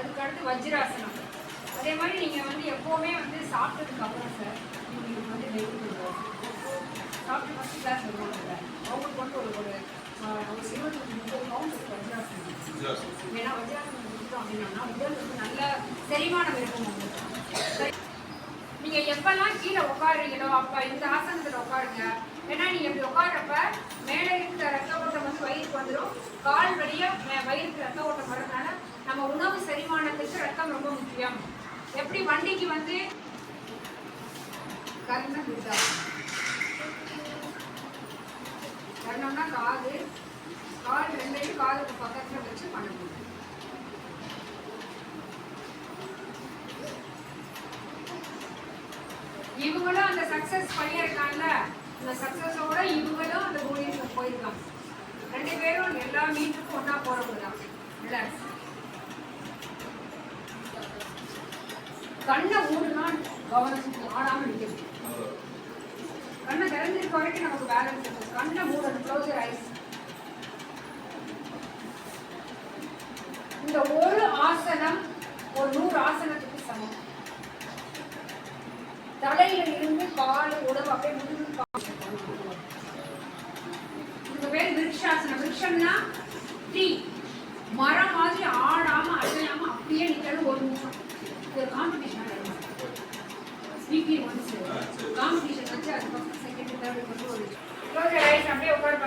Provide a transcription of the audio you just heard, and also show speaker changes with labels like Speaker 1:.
Speaker 1: அதுக்கு அடுத்து வஜ்ராசனம். அதே மாதிரி நீங்கள் வந்து எப்போவுமே வந்து சாப்பிட்டதுக்கு அப்புறம் சார் உங்களுக்கு வந்து டெய்லி சாப்பிட்டு ஃபஸ்ட் கிளாஸ் வருவாங்க அவங்களுக்கு வந்து ஒரு 25-30 பவுண்ட் வஜ்ராசனம். ஏன்னா வஜ்ராசனம் கொடுத்தோம் அப்படின்னா உடல் வந்து நல்ல செரிமானம் இருக்கும் உங்களுக்கு. நீங்கள் எப்பெல்லாம் கீழே உட்காடுறீங்களோ அப்போ இந்த ஆசனத்தில் உட்காருங்க. ஏன்னா நீங்கள் இப்படி உட்காடுறப்ப மேலே இருக்கிற ரத்த ஓட்டம் வந்து வயிறுக்கு வந்துடும். கால் வழியாக வயிறுக்கு ரத்த ஓட்டம் வர்றதுனால நம்ம உணவு செரிமானத்துக்கு ரத்தம் ரொம்ப முக்கியம். எப்படி வண்டிக்கு வந்து கர்ணம் விருதா கர்ணம்னா காது, கால் ரெண்டையும் காதுக்கு பக்கத்தில் வச்சு பண்ண முடியும். இவங்களும் அந்த சக்சஸ் பண்ணியிருக்காங்கல்ல, இந்த சக்சஸோட இவங்களும் அந்த ஊழியத்துக்கு போயிருக்காங்க. 2 பேரும் எல்லா மீட்டுக்கும் ஒன்றா போறவங்க தான். ரிலாக்ஸ். கண்ணை மூடுனா கவனம் ஆடாமல் நிற்கிறது. கண்ணை திறந்திருக்க வரைக்கும் நமக்கு பேலன்ஸ் இருக்கும். கண்ணை மூடணும். Close your eyes. இந்த ஒரு ஆசனம் ஒரு 100 ஆசனத்துக்கு சமம். தலையில இருந்து கால் உடம்பு அப்படியே முழுக்க இந்த பேர் விருட்சாசனம். விருட்சம்னா ட்ரீ, மரம் மாதிரி ஆடாம அசையாம அப்படியே நிக்கணும் 1 நிமிஷம். இது காம்படிஷன் வீக்லி ஒன்ஸ் காம்படிஷன் வச்சு அது ஃபர்ஸ்ட் செகண்ட் தேர்ட் வந்து ஒரு க்ளோஸ் யுவர் ஐஸ் அப்படியே உட்கார்ந்து